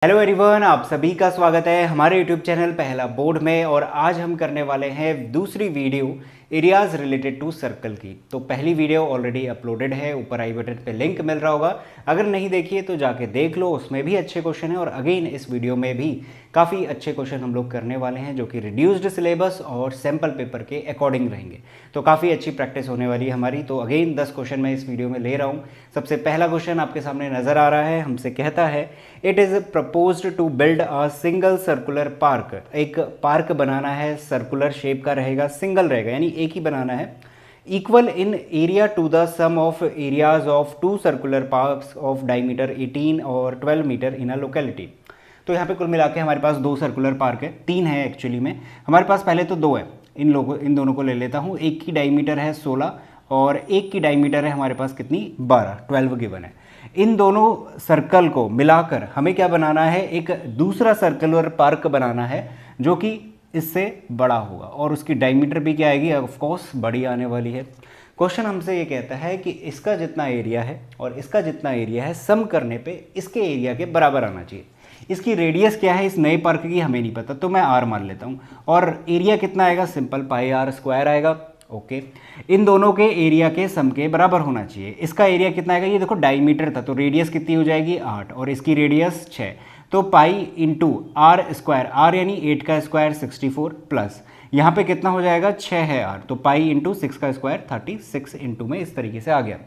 Hello everyone, आप सभी का स्वागत है हमारे यूट्यूब चैनल पहला बोर्ड में। और आज हम करने वाले हैं दूसरी video areas related to circle की। तो पहली वीडियो ऑलरेडी अपलोडेड है, ऊपर आई बटन पे लिंक मिल रहा होगा, अगर नहीं देखिए तो जाके देख लो, उसमें भी अच्छे क्वेश्चन है। और अगेन इस वीडियो में भी काफ़ी अच्छे क्वेश्चन हम लोग करने वाले हैं जो कि रिड्यूस्ड सिलेबस और सैम्पल पेपर के अकॉर्डिंग रहेंगे। तो काफ़ी अच्छी प्रैक्टिस होने वाली है हमारी। तो अगेन 10 क्वेश्चन मैं इस वीडियो में ले रहा हूँ। सबसे पहला क्वेश्चन आपके सामने नजर आ रहा है, हमसे कहता है it is proposed to build a single circular park. एक पार्क बनाना है, सर्कुलर शेप का रहेगा, सिंगल रहेगा यानी एक ही बनाना है, equal in area to the sum of areas of two circular parks of diameter 18 और 12 मीटर इन अ लोकेलिटी। तो यहाँ पे कुल मिला के हमारे पास दो सर्कुलर पार्क है, तीन है एक्चुअली में हमारे पास, पहले तो दो है, इन दोनों को ले लेता हूँ। एक की डायमीटर है 16 और एक की डायमीटर है हमारे पास कितनी 12 गिवन है। इन दोनों सर्कल को मिलाकर हमें क्या बनाना है, एक दूसरा सर्कुलर पार्क बनाना है जो कि इससे बड़ा होगा और उसकी डायमीटर भी क्या आएगी, ऑफ कोर्स बड़ी आने वाली है। क्वेश्चन हमसे ये कहता है कि इसका जितना एरिया है और इसका जितना एरिया है सम करने पे इसके एरिया के बराबर आना चाहिए। इसकी रेडियस क्या है इस नए पार्क की हमें नहीं पता, तो मैं आर मान लेता हूँ। और एरिया कितना आएगा, सिंपल पाई आर स्क्वायर आएगा। ओके, इन दोनों के एरिया के सम के बराबर होना चाहिए। इसका एरिया कितना आएगा, ये देखो डायमीटर था तो रेडियस कितनी हो जाएगी 8 और इसकी रेडियस 6, तो pi into r square, r यानी 8 का स्क्वायर 64 प्लस यहाँ पे कितना हो जाएगा 6 है आर, तो पाई इंटू 6 का स्क्वायर 36 इंटू में इस तरीके से आ गया।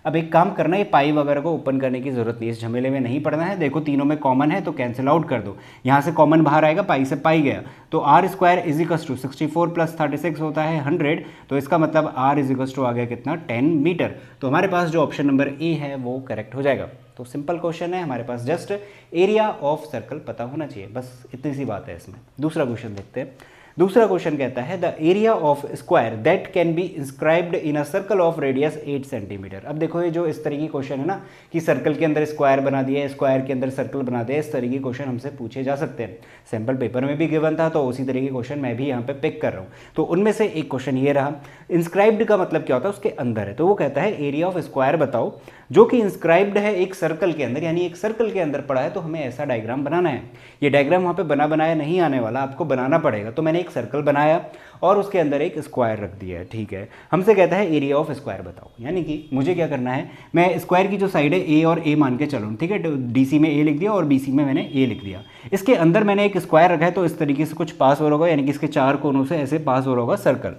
अब एक काम करना है, पाई वगैरह को ओपन करने की जरूरत नहीं, इस झमेले में नहीं पड़ना है। देखो तीनों में कॉमन है तो कैंसिल आउट कर दो, यहाँ से कॉमन बाहर आएगा, पाई से पाई गया, तो आर स्क्वायर इजिकस टू 64 प्लस 36 होता है 100, तो इसका मतलब आर इजिकस टू आ गया कितना 10 मीटर। तो हमारे पास जो ऑप्शन नंबर ए है वो करेक्ट हो जाएगा। तो सिंपल क्वेश्चन है, हमारे पास जस्ट एरिया ऑफ सर्कल पता होना चाहिए, बस इतनी सी बात है इसमें। दूसरा क्वेश्चन देखते हैं। दूसरा क्वेश्चन कहता है the area of square that can be inscribed in a circle of radius 8 centimetre. अब देखो ये जो इस तरीके क्वेश्चन है ना कि सर्कल के अंदर स्क्वायर बना दिया, स्क्वायर के अंदर सर्कल बना दिया, इस तरीके क्वेश्चन हमसे पूछे जा सकते हैं। सैम्पल पेपर में भी गिवन था तो उसी तरीके क्वेश्चन मैं भी यहाँ पे पिक कर रहा हूँ। तो उनमें से एक क्वेश्चन ये रहा, इंस्क्राइब्ड का मतलब क्या होता है, उसके अंदर है। तो वो कहता है एरिया ऑफ स्क्वायर बताओ जो कि इंस्क्राइब्ड है एक सर्कल के अंदर, यानी एक सर्कल के अंदर पड़ा है, तो हमें ऐसा डायग्राम बनाना है। ये डायग्राम वहाँ पे बना बनाया नहीं आने वाला, आपको बनाना पड़ेगा। तो मैंने एक सर्कल बनाया और उसके अंदर एक स्क्वायर रख दिया है, ठीक है। हमसे कहता है एरिया ऑफ स्क्वायर बताओ, यानी कि मुझे क्या करना है, मैं स्क्वायर की जो साइड है ए और ए मान के चलूँ, ठीक है। डीसी में ए लिख दिया और बीसी में मैंने ए लिख दिया। इसके अंदर मैंने एक स्क्वायर रखा है तो इस तरीके से कुछ पास हो रहा होगा, यानी कि इसके चार कोनों से ऐसे पास हो रहा होगा सर्कल।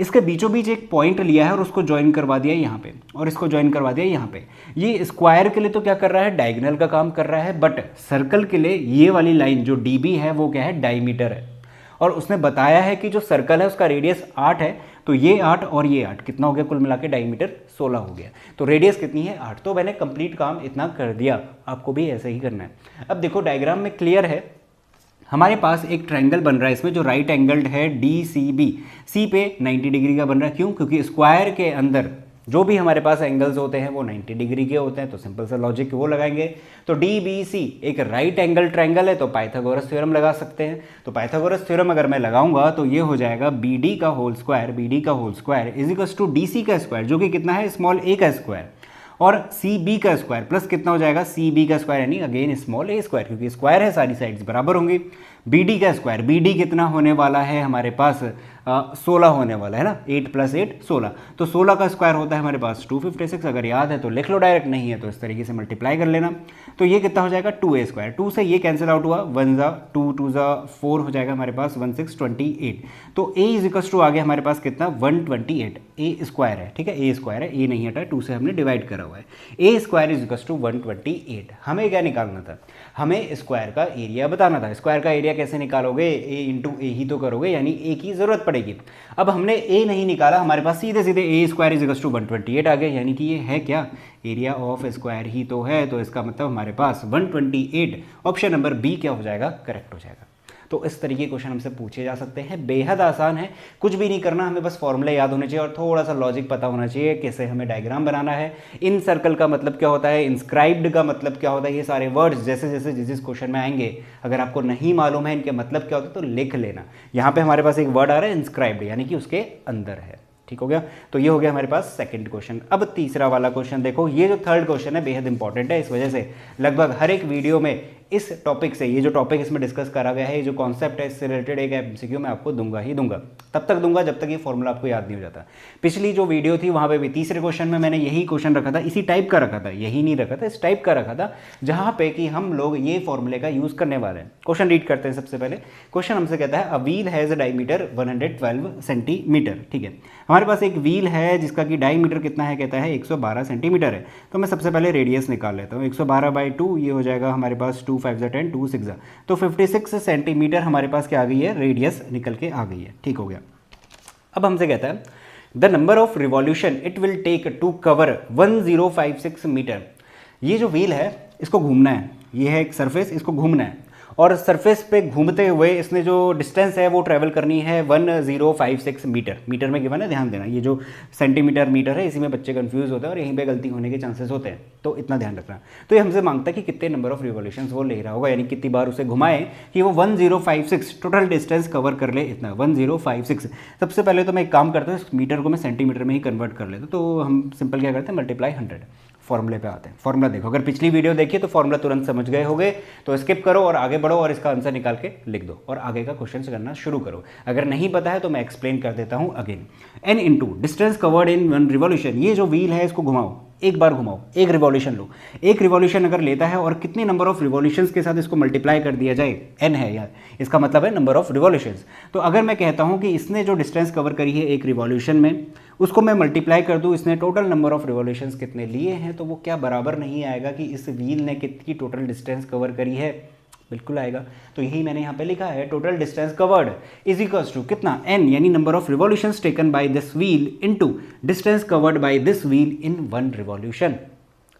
इसके बीचों बीच एक पॉइंट लिया है और उसको ज्वाइन करवा दिया यहाँ पे और इसको ज्वाइन करवा दिया यहाँ पे। ये स्क्वायर के लिए तो क्या कर रहा है, डायगोनल का काम कर रहा है, बट सर्कल के लिए ये वाली लाइन जो डीबी है वो क्या है, डायमीटर है। और उसने बताया है कि जो सर्कल है उसका रेडियस 8 है, तो ये 8 और ये 8 कितना हो गया, कुल मिला के डायमीटर 16 हो गया। तो रेडियस कितनी है 8। तो मैंने कंप्लीट काम इतना कर दिया, आपको भी ऐसे ही करना है। अब देखो डायग्राम में क्लियर है, हमारे पास एक ट्रायंगल बन रहा है इसमें जो राइट एंगल्ड है डी सी बी, सी पे 90 डिग्री का बन रहा है। क्यों, क्योंकि स्क्वायर के अंदर जो भी हमारे पास एंगल्स होते हैं वो 90 डिग्री के होते हैं, तो सिंपल सा लॉजिक वो लगाएंगे। तो डी बी सी एक राइट एंगल ट्रायंगल है, तो पाइथागोरस थ्योरम लगा सकते हैं। तो पाइथागोरस थ्योरम अगर मैं लगाऊंगा तो ये हो जाएगा बी डी का whole square is equals to D C का स्क्वायर जो कि कितना है स्मॉल ए का स्क्वायर, और सी बी का स्क्वायर प्लस कितना हो जाएगा सी बी का स्क्वायर, यानी अगेन स्मॉल ए स्क्वायर, क्योंकि स्क्वायर है सारी साइड्स बराबर होंगी। बी डी का स्क्वायर, बी डी कितना होने वाला है हमारे पास 16 होने वाला है ना, 8 + 8 16, तो 16 का स्क्वायर होता है हमारे पास 256। अगर याद है तो लिख लो, डायरेक्ट नहीं है तो इस तरीके से मल्टीप्लाई कर लेना। तो ये कितना हो जाएगा 2a स्क्वायर, 2 से ये कैंसिल आउट हुआ, 1 ज़ा 2 2 ज़ा 4 हो जाएगा हमारे पास 1628। तो a इज इक्वल्स टू आ गया हमारे पास कितना 128, ए स्क्वायर है, ठीक है, ए स्क्वायर है, ए नहीं हटा, 2 से हमने डिवाइड करा हुआ है। ए स्क्वायर इज इक्वल्स टू 128। हमें क्या निकालना था, हमें स्क्वायर का एरिया बताना था। स्क्वायर का एरिया कैसे निकालोगे, ए इंटू ए ही तो करोगे, यानी ए की जरूरत पड़ेगी। अब हमने ए नहीं निकाला, हमारे पास सीधे सीधे ए स्क्वायर इज इक्वल्स टू 128 आ गया, यानी कि ये है क्या, एरिया ऑफ स्क्वायर ही तो है। तो इसका मतलब हमारे पास 128, ऑप्शन नंबर बी क्या हो जाएगा, करेक्ट हो जाएगा। तो इस तरीके क्वेश्चन हमसे पूछे जा सकते हैं, बेहद आसान है, कुछ भी नहीं करना, हमें बस फॉर्मूले याद होने चाहिए और थोड़ा सा लॉजिक पता होना चाहिए कैसे हमें डायग्राम बनाना है। इन सर्कल का मतलब क्या होता है, इंस्क्राइब्ड का मतलब क्या होता है, ये सारे वर्ड्स जैसे जैसे जिस क्वेश्चन में आएंगे अगर आपको नहीं मालूम है इनके मतलब क्या होता है तो लिख लेना। यहाँ पे हमारे पास एक वर्ड आ रहा है इंस्क्राइब्ड, यानी कि उसके अंदर है, ठीक हो गया। तो ये हो गया हमारे पास सेकंड क्वेश्चन। अब तीसरा वाला क्वेश्चन देखो, ये जो थर्ड क्वेश्चन है बेहद इंपॉर्टेंट है, इस वजह से लगभग हर एक वीडियो में इस टॉपिक से, ये जो टॉपिक इसमें डिस्कस करा गया है, ये जो कॉन्सेप्ट है, इससे रिलेटेड एक एमसीक्यू मैं आपको दूंगा ही दूंगा। तब तक दूंगा जब तक ये फॉर्मूला आपको याद नहीं हो जाता। पिछली जो वीडियो थी वहाँ पे भी तीसरे क्वेश्चन में मैंने यही क्वेश्चन रखा था, इसी टाइप का रखा था, यही नहीं रखा था, इस टाइप का रखा था, जहाँ पे कि हम लोग ये फॉर्मूले का यूज़ करने वाले हैं। क्वेश्चन रीड करते हैं। सबसे पहले क्वेश्चन हमसे कहता है a wheel has a diameter 112 centimetre. ठीक है, हमारे पास एक व्हील है जिसका कि डायमीटर कितना है, कहता है 112 सेंटीमीटर है। तो मैं सबसे पहले रेडियस निकाल लेता हूँ। 112/2 ये हो जाएगा हमारे पास 2 5 10 2 6, तो 56 सेंटीमीटर हमारे पास क्या आ गई है, रेडियस निकल के आ गई है। ठीक हो गया। अब हमसे कहता है the number of revolution it will take to cover 1056 metre. ये जो व्हील है इसको घूमना है, ये है एक सरफेस, इसको घूमना है, और सरफेस पे घूमते हुए इसने जो डिस्टेंस है वो ट्रैवल करनी है 1056 मीटर। मीटर में गिवन है, ध्यान देना, ये जो सेंटीमीटर मीटर है इसी में बच्चे कंफ्यूज होते हैं और यहीं पे गलती होने के चांसेस होते हैं, तो इतना ध्यान रखना। तो ये हमसे मांगता है कि कितने नंबर ऑफ रिवॉल्यूशंस वो ले रहा होगा, यानी कितनी बार उसे घुमाए कि वो 1056 टोटल डिस्टेंस कवर कर ले, इतना 1056। सबसे पहले तो मैं एक काम करता हूँ, इस मीटर को मैं सेंटीमीटर में ही कन्वर्ट कर लेता हूँ। तो हम सिंपल क्या करते हैं, मल्टीप्लाई 100। फॉर्मूले पे आते हैं। फॉर्मूला देखो, अगर पिछली वीडियो देखिए तो फॉर्मूला तुरंत समझ गए होगे, तो स्किप करो और आगे बढ़ो और इसका आंसर निकाल के लिख दो और आगे का क्वेश्चन करना शुरू करो। अगर नहीं पता है तो मैं एक्सप्लेन कर देता हूं again. n into distance covered in 1 revolution. ये जो व्हील है इसको घुमाओ, एक बार घुमाओ, एक रिवॉल्यूशन लो। एक रिवॉल्यूशन अगर लेता है और कितने नंबर ऑफ रिवॉल्यूशंस के साथ इसको मल्टीप्लाई कर दिया जाए, n है यार, इसका मतलब है नंबर ऑफ रिवॉल्यूशंस। तो अगर मैं कहता हूं कि इसने जो डिस्टेंस कवर करी है एक रिवॉल्यूशन में, उसको मैं मल्टीप्लाई कर दूं इसने टोटल नंबर ऑफ रिवॉल्यूशंस कितने लिए हैं, तो वो क्या बराबर नहीं आएगा कि इस व्हील ने कितनी टोटल डिस्टेंस कवर करी है, बिल्कुल आएगा। तो यही मैंने यहाँ पे लिखा है, total distance covered is equals to कितना, n यानी number of revolutions taken by this wheel into distance covered by this wheel in 1 revolution.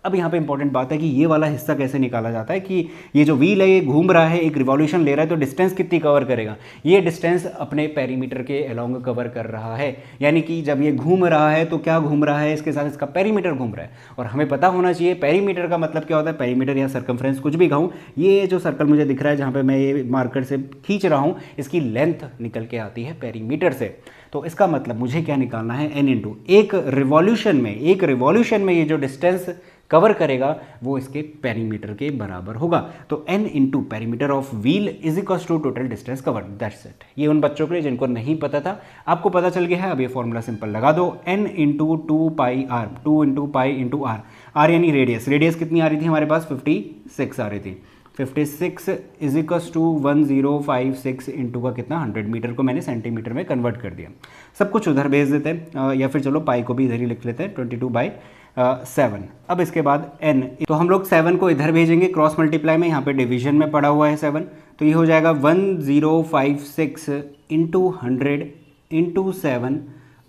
अब यहाँ पे इंपॉर्टेंट बात है कि ये वाला हिस्सा कैसे निकाला जाता है कि ये जो व्हील है ये घूम रहा है, एक रिवॉल्यूशन ले रहा है, तो डिस्टेंस कितनी कवर करेगा, ये डिस्टेंस अपने पेरीमीटर के अलोंग कवर कर रहा है। यानी कि जब ये घूम रहा है तो क्या घूम रहा है, इसके साथ इसका पेरीमीटर घूम रहा है। और हमें पता होना चाहिए पेरीमीटर का मतलब क्या होता है, पेरीमीटर या सर्कमफ्रेंस कुछ भी कहूँ, ये जो सर्कल मुझे दिख रहा है जहाँ पर मैं ये मार्कर से खींच रहा हूँ, इसकी लेंथ निकल के आती है पेरीमीटर से। तो इसका मतलब मुझे क्या निकालना है, n इंटू एक रिवॉल्यूशन में ये जो डिस्टेंस कवर करेगा वो इसके पेरीमीटर के बराबर होगा। तो n into perimeter of wheel is equals to total distance covered, that's it. ये उन बच्चों के लिए जिनको नहीं पता था, आपको पता चल गया है। अब ये फॉर्मूला सिंपल लगा दो, n into 2πr, 2 into pi into r, r यानी रेडियस। रेडियस कितनी आ रही थी हमारे पास, 56 आ रही थी। 56 इज इक्वल्स टू 1056 इंटू का कितना, 100 मीटर को मैंने सेंटीमीटर में कन्वर्ट कर दिया। सब कुछ उधर भेज देते हैं, या फिर चलो पाई को भी इधर ही लिख लेते हैं, 22/7। अब इसके बाद n, तो हम लोग 7 को इधर भेजेंगे क्रॉस मल्टीप्लाई में, यहाँ पे डिवीजन में पड़ा हुआ है 7, तो ये हो जाएगा 1056 इंटू 100 इंटू 7,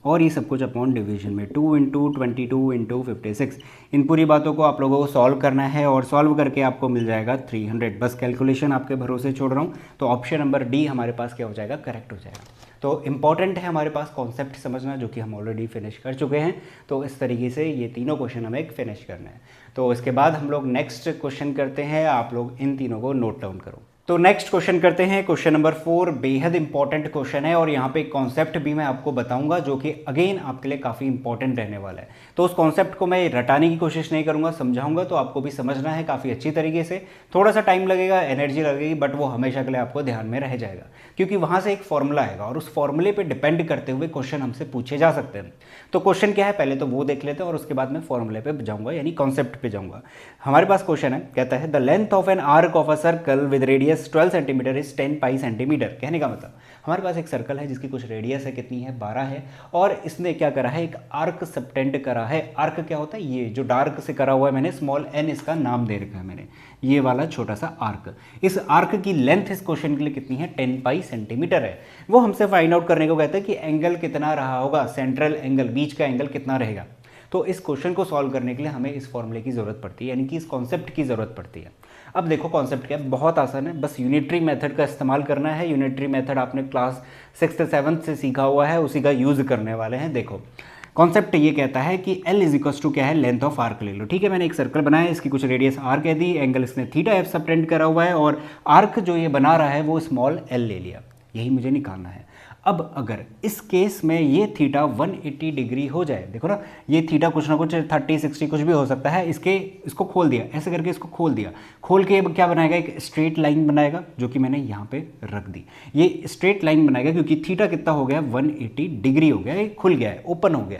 और ये सब कुछ अपॉन डिवीजन में 2 इंटू 22 इंटू 56। इन पूरी बातों को आप लोगों को सॉल्व करना है और सॉल्व करके आपको मिल जाएगा 300। बस कैलकुलेशन आपके भरोसे छोड़ रहा हूँ। तो ऑप्शन नंबर डी हमारे पास क्या हो जाएगा, करेक्ट हो जाएगा। तो इंपॉर्टेंट है हमारे पास कॉन्सेप्ट समझना, जो कि हम ऑलरेडी फिनिश कर चुके हैं। तो इस तरीके से ये तीनों क्वेश्चन हमें फिनिश करना है। तो इसके बाद हम लोग नेक्स्ट क्वेश्चन करते हैं, आप लोग इन तीनों को नोट डाउन करो। तो नेक्स्ट क्वेश्चन करते हैं, क्वेश्चन नंबर 4 बेहद इंपॉर्टेंट क्वेश्चन है और यहाँ पे कॉन्सेप्ट भी मैं आपको बताऊंगा जो कि अगेन आपके लिए काफ़ी इंपॉर्टेंट रहने वाला है। तो उस कॉन्सेप्ट को मैं रटाने की कोशिश नहीं करूंगा, समझाऊंगा, तो आपको भी समझना है काफ़ी अच्छी तरीके से। थोड़ा सा टाइम लगेगा, एनर्जी लगेगी, बट वो हमेशा के लिए आपको ध्यान में रह जाएगा, क्योंकि वहाँ से एक फॉर्मूला आएगा और उस फॉर्मूले पर डिपेंड करते हुए क्वेश्चन हमसे पूछे जा सकते हैं। तो क्वेश्चन क्या है पहले तो वो देख लेते हैं और उसके बाद मैं फॉर्मूले पे जाऊँगा, यानी कॉन्सेप्ट पे जाऊँगा। हमारे पास क्वेश्चन है, कहता है the length of an arc of a circle with radius 12 centimetre is 10 pi centimetre. कहने का मतलब हमारे पास एक सर्कल है जिसकी कुछ रेडियस है, कितनी है, 12 है, और इसने क्या करा है, एक आर्क सबटेंड करा है। आर्क क्या होता है, ये जो डार्क से करा हुआ है मैंने, स्मॉल n इसका नाम दे रखा है मैंने, ये वाला छोटा सा आर्क। इस आर्क की लेंथ इस क्वेश्चन के लिए कितनी है, 10 पाई सेंटीमीटर है। वो हमसे फाइंड आउट करने को कहते हैं कि एंगल कितना रहा होगा, सेंट्रल एंगल, बीच का एंगल कितना रहेगा। तो इस क्वेश्चन को सॉल्व करने के लिए हमें इस फॉर्मूले की ज़रूरत पड़ती है, यानी कि इस कॉन्सेप्ट की ज़रूरत पड़ती है। अब देखो कॉन्सेप्ट क्या है, बहुत आसान है, बस यूनिटरी मेथड का इस्तेमाल करना है। यूनिटरी मेथड आपने क्लास 6th 7th से सीखा हुआ है, उसी का यूज़ करने वाले हैं। देखो कॉन्सेप्ट ये कहता है कि L इज इक्वल्स टू क्या है, लेंथ ऑफ आर्क ले लो। ठीक है, मैंने एक सर्कल बनाया, इसकी कुछ रेडियस r कह दी, एंगल इसने थीटा f सबटेंड करा हुआ है, और आर्क जो ये बना रहा है वो स्मॉल l ले लिया। यही मुझे निकालना है। अब अगर इस केस में ये थीटा 180 डिग्री हो जाए, देखो ना ये थीटा कुछ ना कुछ 30 60 कुछ भी हो सकता है, इसको खोल दिया, ऐसे करके इसको खोल दिया, खोल के अब क्या बनाएगा, एक स्ट्रेट लाइन बनाएगा जो कि मैंने यहाँ पे रख दी। ये स्ट्रेट लाइन बनाएगा क्योंकि थीटा कितना हो गया, 180 डिग्री हो गया, ये खुल गया है, ओपन हो गया।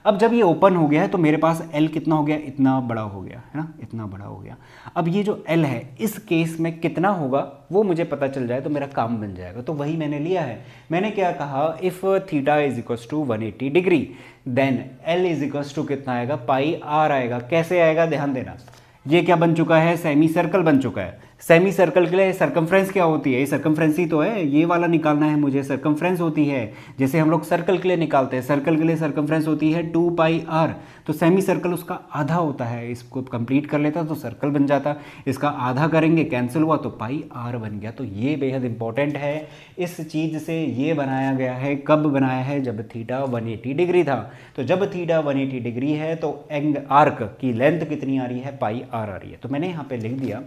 अब जब ये ओपन हो गया है तो मेरे पास L कितना हो गया, इतना बड़ा हो गया है ना, इतना बड़ा हो गया। अब ये जो L है इस केस में कितना होगा वो मुझे पता चल जाए तो मेरा काम बन जाएगा। तो वही मैंने लिया है, मैंने क्या कहा, if theta is equals to 180 degree then L is equals to कितना आएगा, पाई आर आएगा। कैसे आएगा ध्यान देना, ये क्या बन चुका है, सेमी सर्कल बन चुका है। सेमी सर्कल के लिए सर्कमफ्रेंस क्या होती है, ये सर्कमफ्रेंस ही तो है, ये वाला निकालना है मुझे, सर्कमफ्रेंस होती है जैसे हम लोग सर्कल के लिए निकालते हैं, सर्कल के लिए सर्कमफ्रेंस होती है 2 पाई आर। तो सेमी सर्कल उसका आधा होता है, इसको कंप्लीट कर लेता तो सर्कल बन जाता, इसका आधा करेंगे कैंसिल हुआ तो पाई आर बन गया। तो ये बेहद इंपॉर्टेंट है, इस चीज़ से ये बनाया गया है। कब बनाया है, जब थीटा 180 डिग्री था। तो जब थीटा 180 डिग्री है तो एंग आर्क की लेंथ कितनी आ रही है, पाई आर आ रही है। तो मैंने यहाँ पे लिख दिया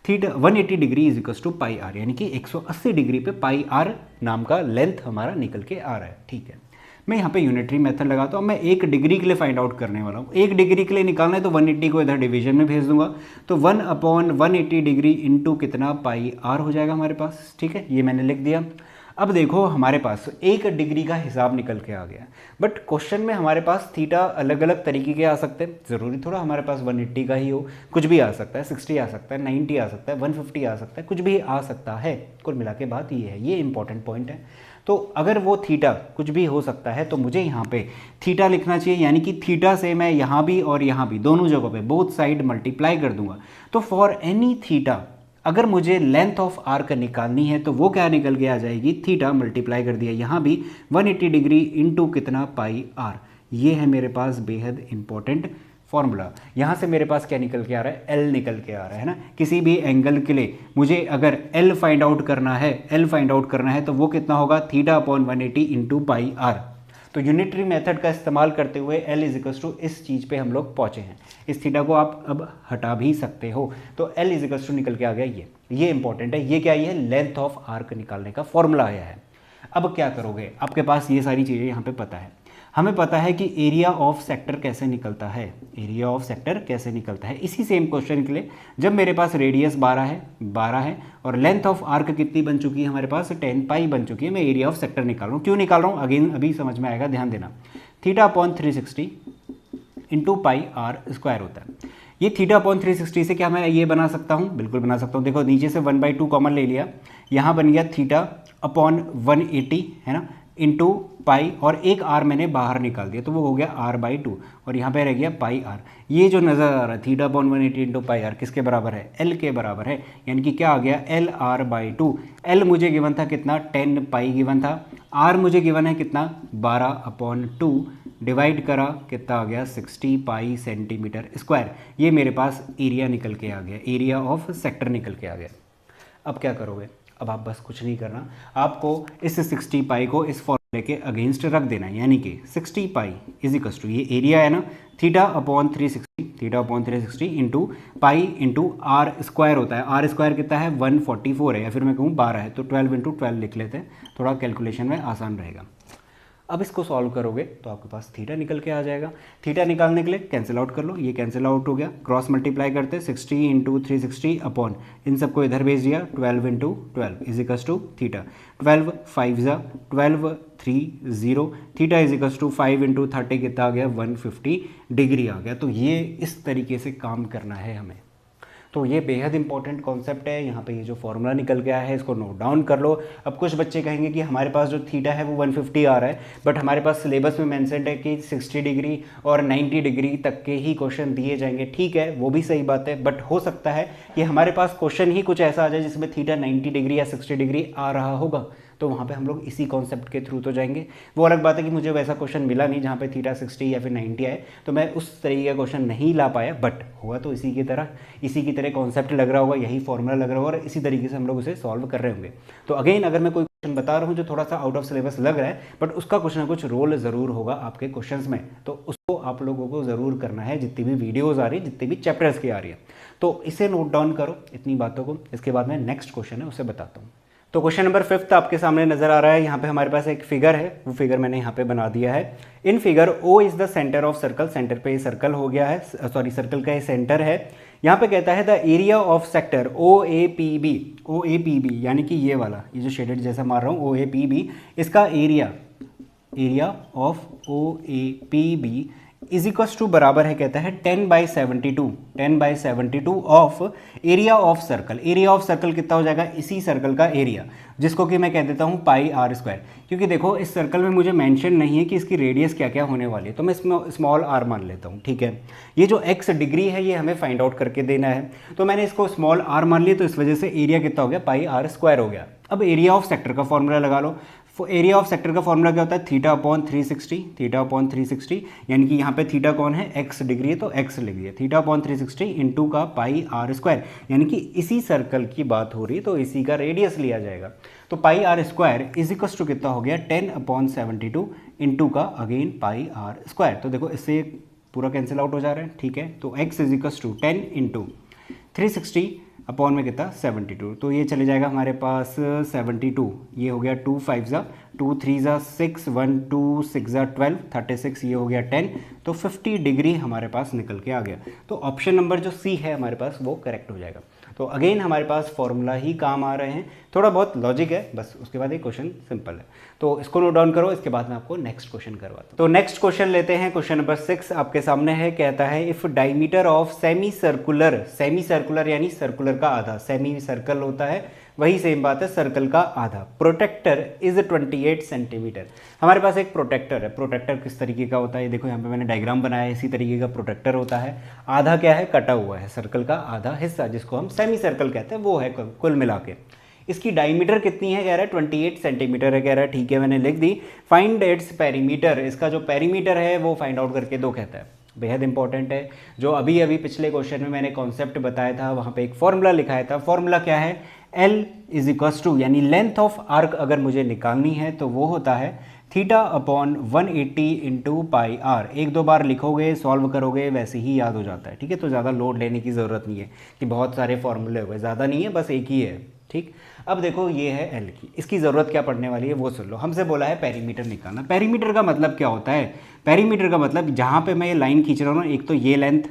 theta 180 degree is equal to pi r, यानी कि 180 डिग्री पे पाई आर नाम का लेंथ हमारा निकल के आ रहा है। ठीक है, मैं यहाँ पे यूनिटरी मेथड लगाता हूँ। मैं 1 डिग्री के लिए फाइंड आउट करने वाला हूँ। 1 डिग्री के लिए निकालना है तो 180 को इधर डिवीजन में भेज दूंगा, तो 1/180 डिग्री इंटू कितना, पाई आर हो जाएगा हमारे पास। ठीक है, ये मैंने लिख दिया। अब देखो हमारे पास 1 डिग्री का हिसाब निकल के आ गया, बट क्वेश्चन में हमारे पास थीटा अलग अलग तरीके के आ सकते हैं, ज़रूरी थोड़ा हमारे पास 180 का ही हो, कुछ भी आ सकता है, 60 आ सकता है, 90 आ सकता है, 150 आ सकता है, कुछ भी आ सकता है। कुल मिला के बात ये है, ये इंपॉर्टेंट पॉइंट है। तो अगर वो थीटा कुछ भी हो सकता है तो मुझे यहाँ पे थीटा लिखना चाहिए, यानी कि थीटा से मैं यहाँ भी और यहाँ भी दोनों जगहों पे बोथ साइड मल्टीप्लाई कर दूंगा। तो फॉर एनी थीटा अगर मुझे लेंथ ऑफ आर्क निकालनी है तो वो क्या निकल के आ जाएगी, थीटा मल्टीप्लाई कर दिया यहाँ भी 180 डिग्री इंटू कितना, पाई आर। ये है मेरे पास बेहद इंपॉर्टेंट फॉर्मूला। यहाँ से मेरे पास क्या निकल के आ रहा है, एल निकल के आ रहा है ना। किसी भी एंगल के लिए मुझे अगर एल फाइंड आउट करना है, एल फाइंड आउट करना है तो वो कितना होगा, theta upon 180 into pi r. तो यूनिटरी मेथड का इस्तेमाल करते हुए L इज इक्वल्स टू इस चीज़ पे हम लोग पहुँचे हैं। इस थीटा को आप अब हटा भी सकते हो, तो L इज इक्वल्स टू निकल के आ गया ये इंपॉर्टेंट है। ये क्या, ये लेंथ ऑफ आर्क निकालने का फॉर्मूला आया है। अब क्या करोगे, आपके पास ये सारी चीज़ें यहाँ पे पता है। हमें पता है कि एरिया ऑफ सेक्टर कैसे निकलता है, एरिया ऑफ सेक्टर कैसे निकलता है। इसी सेम क्वेश्चन के लिए जब मेरे पास रेडियस 12 है और लेंथ ऑफ आर्क कितनी बन चुकी है हमारे पास, 10 पाई बन चुकी है, मैं एरिया ऑफ सेक्टर निकाल रहा हूँ। क्यों निकाल रहा हूँ, अगेन अभी समझ में आएगा, ध्यान देना। Theta upon 360 into pi r square होता है। ये थीटा अपॉन 360 से क्या मैं ये बना सकता हूँ, बिल्कुल बना सकता हूँ। देखो नीचे से 1/2 कॉमन ले लिया, यहाँ बन गया थीटा अपॉन 180 है ना, इंटू पाई, और एक आर मैंने बाहर निकाल दिया तो वो हो गया r/2, और यहाँ पे रह गया पाई आर। ये जो नज़र आ रहा है theta upon 180 into pi r किसके बराबर है, L के बराबर है, यानी कि क्या आ गया, L/2। L मुझे गिवन था कितना, 10 पाई गिवन था, R मुझे गिवन है कितना, 12/2, डिवाइड करा कितना आ गया, 60 पाई सेंटीमीटर स्क्वायर। ये मेरे पास एरिया निकल के आ गया, एरिया ऑफ सेक्टर निकल के आ गया। अब क्या करोगे, अब आप बस कुछ नहीं करना, आपको इस 60 पाई को इस फॉर्मूले के अगेंस्ट रख देना है, यानी कि 60 पाई इज इक्वल टू, ये एरिया है ना, theta upon 360 into pi into r square होता है। आर स्क्वायर कितना है, 144 है, या फिर मैं कहूँ 12 है, तो 12 इंटू 12 लिख लेते हैं, थोड़ा कैलकुलेशन में आसान रहेगा। अब इसको सॉल्व करोगे तो आपके पास थीटा निकल के आ जाएगा। थीटा निकालने के लिए कैंसिल आउट कर लो, ये कैंसिल आउट हो गया, क्रॉस मल्टीप्लाई करते 60 इंटू 360 अपॉन इन सबको इधर भेज दिया, 12 into 12 is equals to theta, 12 5 ज़ा 12 3 0, theta is equals to 5 into 30 कितना आ गया, 150 डिग्री आ गया। तो ये इस तरीके से काम करना है हमें। तो ये बेहद इंपॉर्टेंट कॉन्सेप्ट है। यहाँ पे ये जो फॉर्मूला निकल गया है इसको नोट डाउन कर लो। अब कुछ बच्चे कहेंगे कि हमारे पास जो थीटा है वो 150 आ रहा है, बट हमारे पास सिलेबस में मेंशन्ड है कि 60 डिग्री और 90 डिग्री तक के ही क्वेश्चन दिए जाएंगे। ठीक है, वो भी सही बात है, बट हो सकता है कि हमारे पास क्वेश्चन ही कुछ ऐसा आ जाए जिसमें थीटा 90 डिग्री या 60 डिग्री आ रहा होगा, तो वहाँ पे हम लोग इसी कॉन्सेप्ट के थ्रू तो जाएंगे। वो अलग बात है कि मुझे वैसा क्वेश्चन मिला नहीं जहाँ पे थीटा 60 या फिर 90 आए, तो मैं उस तरीके का क्वेश्चन नहीं ला पाया, बट हुआ तो इसी की तरह कॉन्सेप्ट लग रहा होगा, यही फॉर्मूला लग रहा होगा, और इसी तरीके से हम लोग उसे सॉल्व कर रहे होंगे। तो अगेन अगर मैं कोई क्वेश्चन बता रहा हूँ जो थोड़ा सा आउट ऑफ सिलेबस लग रहा है, बट उसका कुछ ना कुछ रोल ज़रूर होगा आपके क्वेश्चन में, तो उसको आप लोगों को ज़रूर करना है, जितनी भी वीडियोज़ आ रही है, जितनी भी चैप्टर्स की आ रही है। तो इसे नोट डाउन करो इतनी बातों को, इसके बाद में नेक्स्ट क्वेश्चन है उसे बताता हूँ। तो क्वेश्चन नंबर 5 आपके सामने नजर आ रहा है। यहाँ पे हमारे पास एक फिगर है, वो फिगर मैंने यहाँ पे बना दिया है। In figure O is the centre of circle, centre पे ये सर्कल हो गया है, सॉरी सर्कल का ये सेंटर है। यहाँ पे कहता है the area of sector OAPB, OAPB यानी कि ये वाला, ये जो शेडेड जैसा मार रहा हूँ OAPB, इसका area of OAPB is equals to बराबर है, कहता है 10/72 of area of circle. Area of circle कितना हो जाएगा, इसी सर्कल का एरिया, जिसको कि मैं कह देता हूँ पाई आर स्क्वायर। क्योंकि देखो इस सर्कल में मुझे मेंशन नहीं है कि इसकी रेडियस क्या क्या होने वाली है, तो मैं इसमें स्मॉल आर मान लेता हूँ, ठीक है। ये जो एक्स डिग्री है ये हमें फाइंड आउट करके देना है, तो मैंने इसको स्मॉल आर मान लिया, तो इस वजह से एरिया कितना हो गया, पाई आर स्क्वायर हो गया। अब एरिया ऑफ सेक्टर का फॉर्मूला लगा लो। एरिया ऑफ सेक्टर का फॉर्मूला क्या होता है, थीटा/360, यानी कि यहाँ पे थीटा कौन है, एक्स डिग्री है, तो एक्स लिख दिया, थीटा/360 इंटू का पाई आर स्क्वायर, यानी कि इसी सर्कल की बात हो रही है तो इसी का रेडियस लिया जाएगा। तो pi r square is equal to कितना हो गया, 10/72 इंटू का अगेन पाई आर स्क्वायर। तो देखो इससे पूरा कैंसिल आउट हो जा रहा है, ठीक है। तो x is equal to 10 into 360 upon में कितना 72, तो ये चले जाएगा हमारे पास 72, ये हो गया 2 5 ज़ा 2 3 ज़ा 6 1 2 6 ज़ा 12 36, ये हो गया 10, तो 50 डिग्री हमारे पास निकल के आ गया। तो ऑप्शन नंबर जो सी है हमारे पास वो करेक्ट हो जाएगा। तो अगेन हमारे पास फॉर्मूला ही काम आ रहे हैं, थोड़ा बहुत लॉजिक है बस, उसके बाद ये क्वेश्चन सिंपल है। तो इसको नोट डाउन करो, इसके बाद मैं आपको नेक्स्ट क्वेश्चन करवाता हूँ। तो नेक्स्ट क्वेश्चन लेते हैं, क्वेश्चन नंबर 6 आपके सामने है। कहता है if diameter of semi circular यानी सर्कुलर का आधा, सेमी सर्कल होता है वही सेम बात है, सर्कल का आधा, प्रोटेक्टर इज 28 सेंटीमीटर। हमारे पास एक प्रोटेक्टर है। प्रोटेक्टर किस तरीके का होता है, ये देखो यहाँ पे मैंने डायग्राम बनाया है, इसी तरीके का प्रोटेक्टर होता है। आधा क्या है, कटा हुआ है, सर्कल का आधा हिस्सा जिसको हम सेमी सर्कल कहते हैं वो है कुल मिला के। इसकी डायमीटर कितनी है, कह रहा है 28 सेंटीमीटर है, कह रहा है ठीक है, मैंने लिख दी। फाइंड इट्स पेरीमीटर, इसका जो पेरीमीटर है वो फाइंड आउट करके दो, कहता है। बेहद इंपॉर्टेंट है, जो अभी पिछले क्वेश्चन में मैंने कॉन्सेप्ट बताया था, वहाँ पे एक फॉर्मूला लिखाया था। फॉर्मूला क्या है, L इज इक्वस टू, यानी लेंथ ऑफ आर्क अगर मुझे निकालनी है तो वो होता है θ/180 इंटू पाई आर। एक दो बार लिखोगे, सॉल्व करोगे, वैसे ही याद हो जाता है, ठीक है। तो ज़्यादा लोड लेने की ज़रूरत नहीं है कि बहुत सारे फॉर्मूले हो गए, ज़्यादा नहीं है, बस एक ही है, ठीक। अब देखो ये है L की, इसकी ज़रूरत क्या पड़ने वाली है वो सुन लो। हमसे बोला है पेरीमीटर निकालना। पेरीमीटर का मतलब क्या होता है, पेरीमीटर का मतलब जहाँ पे मैं ये लाइन खींच रहा हूँ ना, एक तो ये लेंथ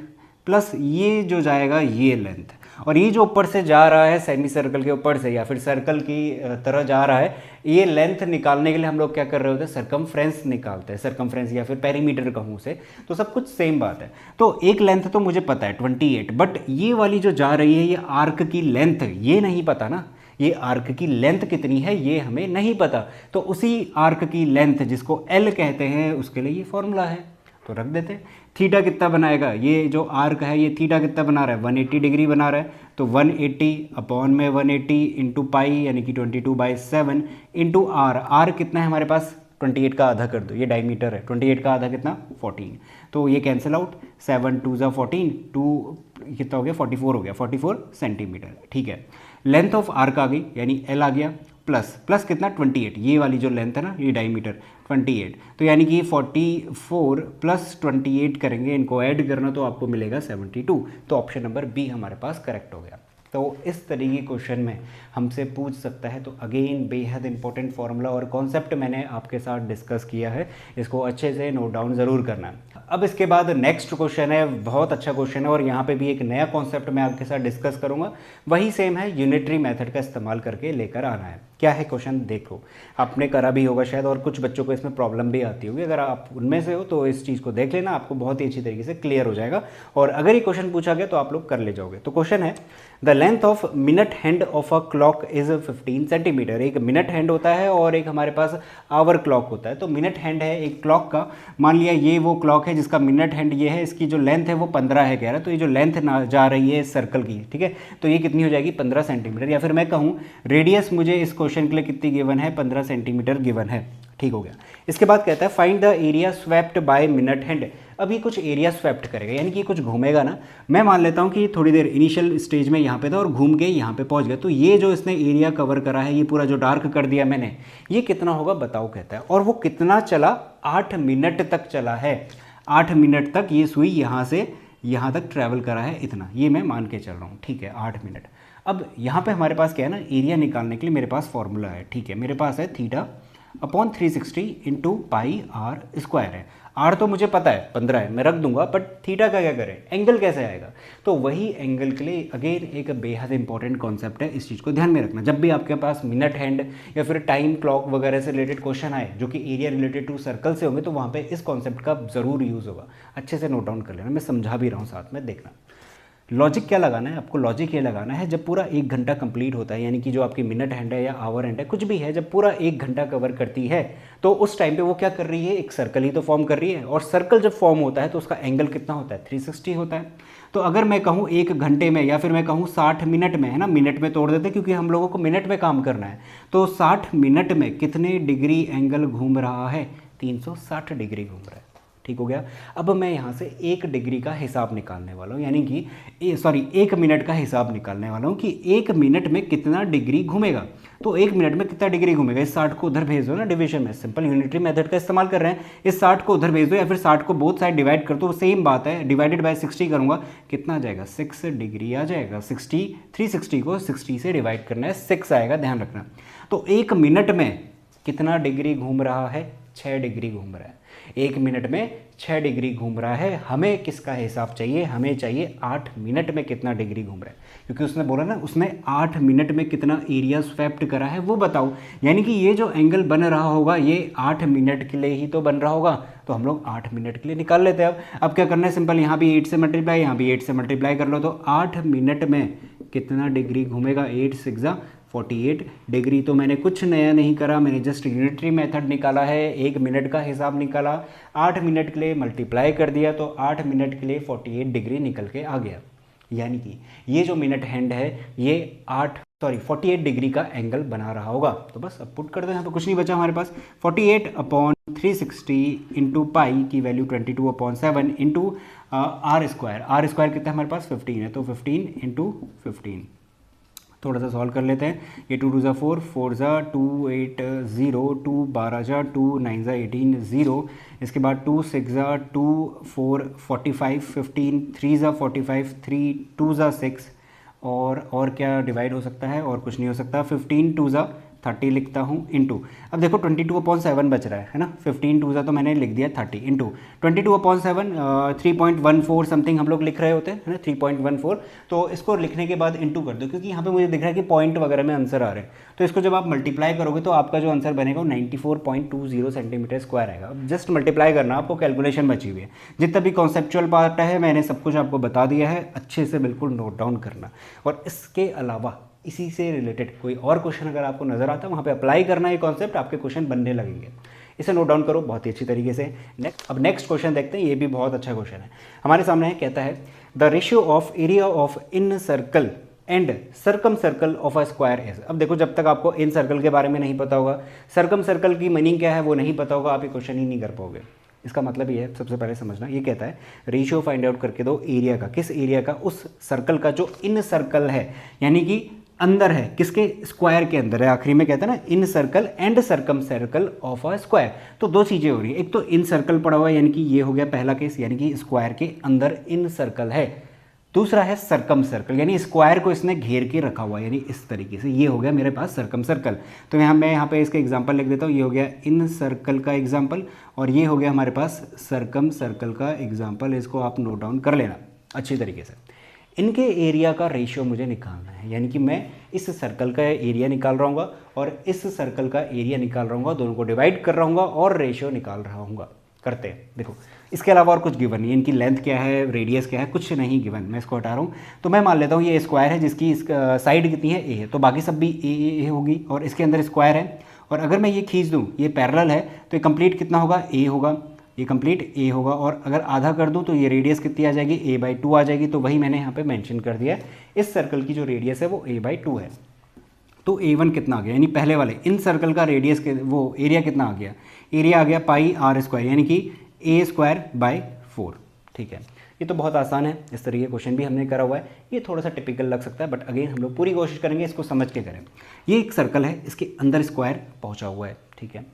प्लस ये जो जाएगा ये लेंथ, और ये जो ऊपर से जा रहा है सेमी सर्कल के ऊपर से या फिर सर्कल की तरह जा रहा है, ये लेंथ निकालने के लिए हम लोग क्या कर रहे होते हैं, सर्कमफ्रेंस निकालते हैं, सर्कमफ्रेंस या फिर पेरीमीटर कहूँ से, तो सब कुछ सेम बात है। तो एक लेंथ तो मुझे पता है 28, बट ये वाली जो जा रही है ये आर्क की लेंथ, ये नहीं पता ना, ये आर्क की लेंथ कितनी है ये हमें नहीं पता। तो उसी आर्क की लेंथ जिसको L कहते हैं उसके लिए ये फॉर्मूला है, तो रख देते हैं। थीटा कितना बनाएगा, ये जो आर्क है ये थीटा कितना बना रहा है, 180 डिग्री बना रहा है, तो 180 अपॉन में 180 इंटू पाई यानी कि 22/7 इंटू आर। आर कितना है हमारे पास, 28 का आधा कर दो, ये डायमीटर है, 28 का आधा कितना 14, तो ये कैंसिल आउट, 7 2 ज़ा 14, 2 कितना हो गया 44 हो गया, 44 सेंटीमीटर, ठीक है। लेंथ ऑफ आर्क आ गई यानी L आ गया, प्लस कितना 28, ये वाली जो लेंथ है ना ये डायमीटर 28, तो यानी कि 44 प्लस 28 करेंगे, इनको ऐड करना तो आपको मिलेगा 72। तो ऑप्शन नंबर बी हमारे पास करेक्ट हो गया। तो इस तरीके के क्वेश्चन में हमसे पूछ सकता है। तो अगेन बेहद इंपॉर्टेंट फॉर्मूला और कॉन्सेप्ट मैंने आपके साथ डिस्कस किया है, इसको अच्छे से नोट डाउन ज़रूर करना है। अब इसके बाद नेक्स्ट क्वेश्चन है, बहुत अच्छा क्वेश्चन है, और यहाँ पे भी एक नया कॉन्सेप्ट मैं आपके साथ डिस्कस करूँगा, वही सेम है, यूनिटरी मेथड का इस्तेमाल करके लेकर आना है। क्या है क्वेश्चन, देखो आपने करा भी होगा शायद, और कुछ बच्चों को इसमें प्रॉब्लम भी आती होगी। अगर आप उनमें से हो तो इस चीज़ को देख लेना, आपको बहुत ही अच्छी तरीके से क्लियर हो जाएगा, और अगर ये क्वेश्चन पूछा गया तो आप लोग कर ले जाओगे। तो क्वेश्चन है the length of minute hand of a clock is 15 centimetre. एक मिनट हैंड होता है और एक हमारे पास आवर क्लॉक होता है। तो मिनट हैंड है एक क्लॉक का, मान लिया ये वो क्लॉक है जिसका मिनट हैंड ये है, इसकी जो लेंथ है वो 15 है कह रहा है। तो ये जो लेंथ जा रही है सर्कल की, ठीक है, तो ये कितनी हो जाएगी 15 सेंटीमीटर, या फिर मैं कहूँ रेडियस मुझे इस क्वेश्चन के लिए कितनी गिवन है, 15 सेंटीमीटर गिवन है, ठीक हो गया। इसके बाद कहता है find the area swept by minute hand. अब ये कुछ एरिया स्वेप्ट करेगा, यानी कि कुछ घूमेगा ना। मैं मान लेता हूँ कि थोड़ी देर इनिशियल स्टेज में यहाँ पे था और घूम के यहाँ पे पहुँच गया, तो ये जो इसने एरिया कवर करा है, ये पूरा जो डार्क कर दिया मैंने, ये कितना होगा बताओ, कहता है। और वो कितना चला, 8 मिनट तक चला है, 8 मिनट तक ये सुई यहाँ से यहाँ तक ट्रैवल करा है, इतना ये मैं मान के चल रहा हूँ, ठीक है, 8 मिनट। अब यहाँ पे हमारे पास क्या है ना, एरिया निकालने के लिए मेरे पास फॉर्मूला है, ठीक है, मेरे पास है theta upon 360 into pi r square है। आर तो मुझे पता है 15 है, मैं रख दूंगा, बट थीटा का क्या करें, एंगल कैसे आएगा। तो वही एंगल के लिए अगेन एक बेहद इंपॉर्टेंट कॉन्सेप्ट है, इस चीज़ को ध्यान में रखना। जब भी आपके पास मिनट हैंड या फिर टाइम क्लॉक वगैरह से रिलेटेड क्वेश्चन आए जो कि एरिया रिलेटेड टू सर्कल से होंगे, तो वहाँ पे इस कॉन्सेप्ट का ज़रूर यूज़ होगा। अच्छे से नोट डाउन कर लेना, मैं समझा भी रहा हूँ साथ में, देखना। लॉजिक क्या लगाना है आपको, लॉजिक ये लगाना है जब पूरा 1 घंटा कंप्लीट होता है, यानी कि जो आपकी मिनट हैंड है या आवर हैंड है कुछ भी है, जब पूरा 1 घंटा कवर करती है तो उस टाइम पे वो क्या कर रही है, एक सर्कल ही तो फॉर्म कर रही है। और सर्कल जब फॉर्म होता है तो उसका एंगल कितना होता है, 360 होता है। तो अगर मैं कहूँ 1 घंटे में या फिर मैं कहूँ 60 मिनट में, है ना, मिनट में तोड़ देते क्योंकि हम लोगों को मिनट में काम करना है, तो 60 मिनट में कितने डिग्री एंगल घूम रहा है, 360 डिग्री घूम रहा है। ठीक हो गया। अब मैं यहाँ से 1 डिग्री का हिसाब निकालने वाला हूँ, यानी कि 1 मिनट का हिसाब निकालने वाला हूँ कि 1 मिनट में कितना डिग्री घूमेगा। तो 1 मिनट में कितना डिग्री घूमेगा, इस 60 को उधर भेज दो ना डिवीजन में, सिंपल यूनिटरी मेथड का इस्तेमाल कर रहे हैं। इस 60 को उधर भेज दो या फिर 60 को बोथ साइड डिवाइड कर दो, सेम बात है, डिवाइडेड बाय 60 करूँगा, कितना आ जाएगा, 6 डिग्री आ जाएगा। 360 को 60 से डिवाइड करना है, 6 आएगा, ध्यान रखना। तो 1 मिनट में कितना डिग्री घूम रहा है, 6 डिग्री घूम रहा है। 1 मिनट में 6 डिग्री घूम रहा है। हमें किसका हिसाब चाहिए, हमें चाहिए 8 मिनट में कितना डिग्री घूम रहा है, क्योंकि उसने बोला ना उसने 8 मिनट में कितना एरिया स्वेप्ट करा है वो बताओ। यानी कि ये जो एंगल बन रहा होगा ये 8 मिनट के लिए ही तो बन रहा होगा, तो हम लोग 8 मिनट के लिए निकाल लेते हैं। अब क्या करना है, सिंपल, यहाँ भी 8 से मल्टीप्लाई, यहाँ भी 8 से मल्टीप्लाई कर लो, तो 8 मिनट में कितना डिग्री घूमेगा, 8 6 48 डिग्री। तो मैंने कुछ नया नहीं करा, मैंने जस्ट यूनिटरी मेथड निकाला है, 1 मिनट का हिसाब निकाला, 8 मिनट के लिए मल्टीप्लाई कर दिया, तो 8 मिनट के लिए 48 डिग्री निकल के आ गया। यानी कि ये जो मिनट हैंड है ये 48 डिग्री का एंगल बना रहा होगा। तो बस अब पुट कर दो, यहाँ पे कुछ नहीं बचा हमारे पास, 48 अपॉन 360 इंटू पाई की value 22/7 into r square. R square कितना है हमारे पास, 15 है, तो 15 इंटू 15। थोड़ा सा सॉल्व कर लेते हैं। ये 2 2 ज़ा 4, 4 ज़ा 2 8 0, 2 12 ज़ा 2, 9 ज़ा 18 0, इसके बाद 2 6 ज़ा 2 4 45 15, 3 ज़ा 45 3, 2 ज़ा 6, और क्या डिवाइड हो सकता है, और कुछ नहीं हो सकता, 15 2 ज़ा 30 लिखता हूँ इंटू, अब देखो 22/7 बच रहा है ना, 15 2 ज़ा तो मैंने लिख दिया 30 इंटू 22/7, 3.14 समथिंग हम लोग लिख रहे होते हैं, है ना, 3.14। तो इसको लिखने के बाद इंटू कर दो, क्योंकि यहाँ पे मुझे दिख रहा है कि पॉइंट वगैरह में आंसर आ रहे हैं, तो इसको जब आप मल्टीप्लाई करोगे तो आपका जो आंसर बनेगा वो 94.20 सेंटीमीटर स्क्वायर आएगा। अब जस्ट मल्टीप्लाई करना, आपको कैलकुलेशन बची हुई है। जितना भी कॉन्सेप्चुअल पार्ट है मैंने सब कुछ आपको बता दिया है, अच्छे से बिल्कुल नोट डाउन करना। और इसके अलावा इसी से रिलेटेड कोई और क्वेश्चन अगर आपको नजर आता है वहाँ पे अप्लाई करना, ये कॉन्सेप्ट आपके क्वेश्चन बनने लगेंगे। इसे नोट डाउन करो बहुत ही अच्छी तरीके से। अब नेक्स्ट क्वेश्चन देखते हैं, ये भी बहुत अच्छा क्वेश्चन है हमारे सामने है। कहता है the ratio of area of in circle and circumcircle of a square is. अब देखो, जब तक आपको इन सर्कल के बारे में नहीं पता होगा, सर्कम सर्कल की मीनिंग क्या है वो नहीं पता होगा, आप ये क्वेश्चन ही नहीं कर पाओगे। इसका मतलब ये है, सबसे पहले समझना, ये कहता है रेशियो फाइंड आउट करके दो एरिया का, किस एरिया का, उस सर्कल का जो इन सर्कल है, यानी कि अंदर है, किसके, स्क्वायर के अंदर है। आखिरी में कहता है ना incircle and circumcircle of a square. तो दो चीजें हो रही है, एक तो इन सर्कल पड़ा हुआ है, यानी कि ये हो गया पहला केस, यानी कि स्क्वायर के अंदर इन सर्कल है। दूसरा है सर्कम सर्कल, यानी स्क्वायर को इसने घेर के रखा हुआ है, यानी इस तरीके से। ये हो गया मेरे पास सर्कम सर्कल। तो मैं यहाँ पे इसका एग्जांपल लिख देता हूँ, ये हो गया इन सर्कल का एग्जांपल, और ये हो गया हमारे पास सर्कम सर्कल का एग्जांपल। इसको आप नोट डाउन कर लेना अच्छी तरीके से। इनके एरिया का रेशियो मुझे निकालना है, यानी कि मैं इस सर्कल का एरिया निकाल रहा हूँ और इस सर्कल का एरिया निकाल रहा हूँ, दोनों को डिवाइड कर रहा हूँ और रेशियो निकाल रहा हूँ। करते हैं, देखो इसके अलावा और कुछ गिवन नहीं है, इनकी लेंथ क्या है, रेडियस क्या है, कुछ नहीं गिवन। मैं इसको हटा रहा हूँ, तो मैं मान लेता हूँ ये स्क्वायर है जिसकी साइड कितनी है, ए है, तो बाकी सब भी ए होगी, और इसके अंदर स्क्वायर है। और अगर मैं ये खींच दूँ, ये पैरेलल है, तो ये कंप्लीट कितना होगा, ए होगा, ये कंप्लीट ए होगा। और अगर आधा कर दूं तो ये रेडियस कितनी आ जाएगी, a/2 आ जाएगी। तो वही मैंने यहाँ पे मेंशन कर दिया है, इस सर्कल की जो रेडियस है वो a/2 है। तो a1 कितना आ गया, यानी पहले वाले इन सर्कल का रेडियस के वो एरिया कितना आ गया, एरिया आ गया पाई आर स्क्वायर, यानी कि a²/4। ठीक है, ये तो बहुत आसान है, इस तरीके क्वेश्चन भी हमने करा हुआ है। ये थोड़ा सा टिपिकल लग सकता है, बट अगेन हम लोग पूरी कोशिश करेंगे इसको समझ के करें। ये एक सर्कल है, इसके अंदर स्क्वायर पहुँचा हुआ है, ठीक है।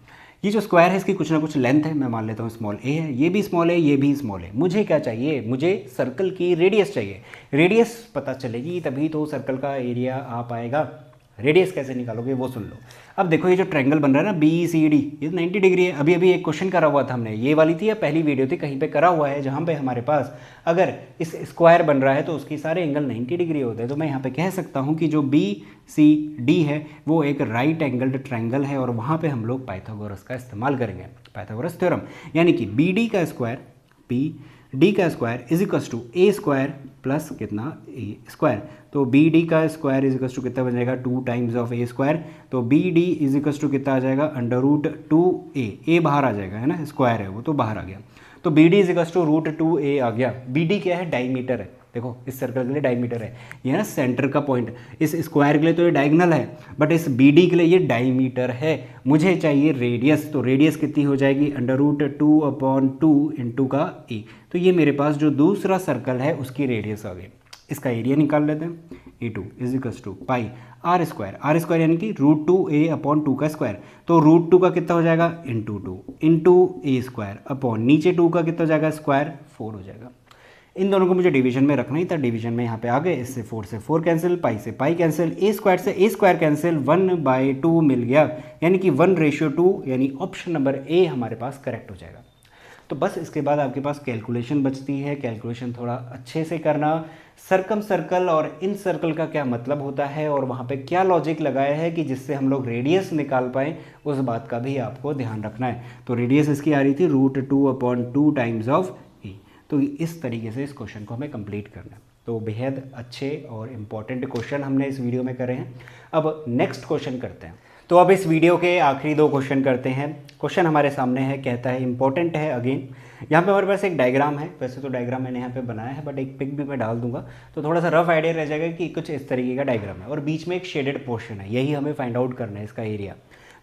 ये जो स्क्वायर है इसकी कुछ ना कुछ लेंथ है, मैं मान लेता हूँ स्मॉल ए है, ये भी स्मॉल है, ये भी स्मॉल है। मुझे क्या चाहिए, मुझे सर्कल की रेडियस चाहिए। रेडियस पता चलेगी तभी तो सर्कल का एरिया आ पाएगा। रेडियस कैसे निकालोगे वो सुन लो। अब देखो ये जो ट्रायंगल बन रहा है ना बी सी डी, ये 90 डिग्री है। अभी अभी एक क्वेश्चन करा हुआ था हमने, ये वाली थी या पहली वीडियो थी, कहीं पे करा हुआ है, जहाँ पे हमारे पास अगर इस स्क्वायर बन रहा है तो उसकी सारे एंगल 90 डिग्री होते हैं। तो मैं यहाँ पे कह सकता हूँ कि जो बी सी डी है वो एक राइट एंगल्ड ट्रायंगल है, और वहाँ पे हम लोग पाइथागोरस का इस्तेमाल करेंगे, पाइथागोरस थ्योरम। यानी कि बी डी का स्क्वायर, बी डी का square is equals to a square plus कितना ए स्क्वायर। तो बी डी का स्क्वायर इज इक्वस टू कितना बन जाएगा, 2 टाइम्स ऑफ ए स्क्वायर। तो B D is equals to कितना आ जाएगा, √2a, ए बाहर आ जाएगा है ना, स्क्वायर है वो तो बाहर आ गया। तो B D is equals to √2a आ गया। बी डी क्या है, डायमीटर है। देखो इस सर्कल के लिए डायमीटर है, ये ना सेंटर का पॉइंट। इस स्क्वायर के लिए तो ये डायगोनल है, बट इस बी डी के लिए ये डायमीटर है। मुझे चाहिए रेडियस, तो रेडियस कितनी हो जाएगी, √2/2 इंटू का ए। तो ये मेरे पास जो दूसरा सर्कल है उसकी रेडियस आ गई। इसका एरिया निकाल लेते हैं, A2 is equals to pi r square, r square यानी कि √2a/2 का स्क्वायर। तो √2 का कितना हो जाएगा, ×2 इंटू ए स्क्वायर अपॉन नीचे 2 का कितना हो जाएगा, स्क्वायर 4 हो जाएगा। इन दोनों को मुझे डिवीजन में रखना ही था, डिवीजन में यहाँ पे आ गए। इससे 4 से 4 कैंसिल, पाई से पाई कैंसिल, ए स्क्वायर से ए स्क्वायर कैंसिल, 1/2 मिल गया, यानी कि 1:2, यानी ऑप्शन नंबर ए हमारे पास करेक्ट हो जाएगा। तो बस इसके बाद आपके पास कैलकुलेशन बचती है। कैलकुलेशन थोड़ा अच्छे से करना, सर्कम सर्कल और इन सर्कल का क्या मतलब होता है और वहाँ पे क्या लॉजिक लगाया है कि जिससे हम लोग रेडियस निकाल पाएँ, उस बात का भी आपको ध्यान रखना है। तो रेडियस इसकी आ रही थी √2/2 टाइम्स ऑफ ए। तो इस तरीके से इस क्वेश्चन को हमें कंप्लीट करना है। तो बेहद अच्छे और इम्पॉर्टेंट क्वेश्चन हमने इस वीडियो में करे हैं। अब नेक्स्ट क्वेश्चन करते हैं। तो अब इस वीडियो के आखिरी 2 क्वेश्चन करते हैं। क्वेश्चन हमारे सामने है, कहता है इंपॉर्टेंट है अगेन। यहाँ पे हमारे पास एक डायग्राम है, वैसे तो डायग्राम मैंने यहाँ पे बनाया है, बट एक पिक भी मैं डाल दूंगा तो थोड़ा सा रफ आइडिया रह जाएगा कि कुछ इस तरीके का डायग्राम है, और बीच में एक शेडेड पोर्शन है, यही हमें फाइंड आउट करना है इसका एरिया।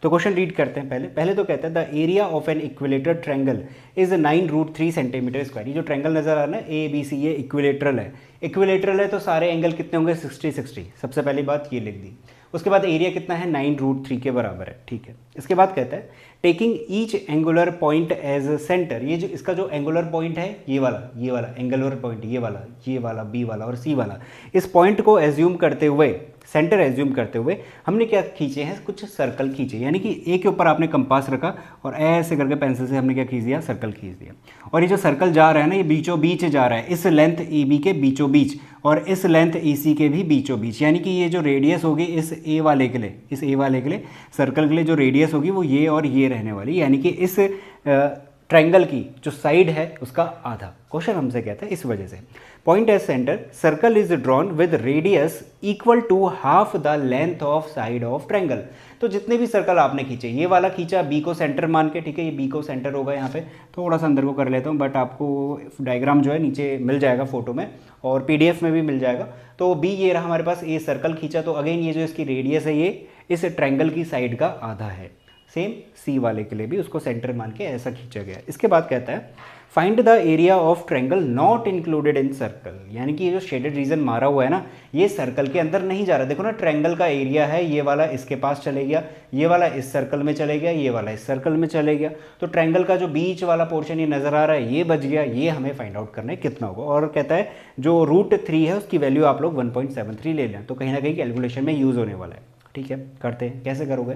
तो क्वेश्चन रीड करते हैं। पहले तो कहता है the area of N equilateral triangle is 9√3 centimetre square. ये जो ट्रायंगल नजर आ रहा है ना ए बी सी, ये इक्विलेटरल है। इक्विलेटरल है तो सारे एंगल कितने होंगे, 60-60। सबसे पहली बात ये लिख दी। उसके बाद एरिया कितना है, 9√3 के बराबर है, ठीक है। इसके बाद कहता है taking each angular point as centre. ये जो इसका जो एंगुलर पॉइंट है, ये वाला एंगुलर पॉइंट, ये वाला बी वाला और सी वाला, इस पॉइंट को एज्यूम करते हुए, सेंटर एज्यूम करते हुए हमने क्या खींचे हैं, कुछ सर्कल खींचे। यानी कि ए के ऊपर आपने कंपास रखा और ऐसे करके पेंसिल से हमने क्या खींच दिया, सर्कल खींच दिया। और ये जो सर्कल जा रहा है ना, ये बीचों बीच जा रहा है, इस लेंथ ए बी के बीचों बीच और इस लेंथ ए सी के भी बीचों बीच। यानी कि ये जो रेडियस होगी इस ए वाले के लिए, सर्कल के लिए जो रेडियस होगी वो ये और ये रहने वाली, यानी कि इस ट्रायंगल की जो साइड है उसका आधा। क्वेश्चन हमसे कहता है इस वजह से point as centre circle is drawn with radius equal to half the length of side of triangle. तो जितने भी सर्कल आपने खींचे, ये वाला खींचा बी को सेंटर मान के, ठीक है, ये बी को सेंटर होगा। यहाँ पे थोड़ा सा अंदर को कर लेता हूँ, बट आपको डायग्राम जो है नीचे मिल जाएगा फोटो में और पीडीएफ में भी मिल जाएगा। तो बी ये रहा हमारे पास, ए सर्कल खींचा, तो अगेन ये जो इसकी रेडियस है ये इस ट्रायंगल की साइड का आधा है। सेम सी वाले के लिए भी उसको सेंटर मान के ऐसा खींचा गया। इसके बाद कहता है find the area of triangle not included in circle. यानी कि ये जो शेडेड रीजन मारा हुआ है ना, ये सर्कल के अंदर नहीं जा रहा। देखो ना, ट्रायंगल का एरिया है, ये वाला इसके पास चले गया, ये वाला इस सर्कल में चले गया, ये वाला इस सर्कल में चले गया। तो ट्रायंगल का जो बीच वाला पोर्शन ये नजर आ रहा है, ये बच गया। ये हमें फाइंड आउट करना है कितना होगा। और कहता है जो √3 है उसकी वैल्यू आप लोग 1.73 ले लें, तो कहीं ना कहीं कैलकुलेशन में यूज होने वाला है। ठीक है, करते हैं। कैसे करोगे,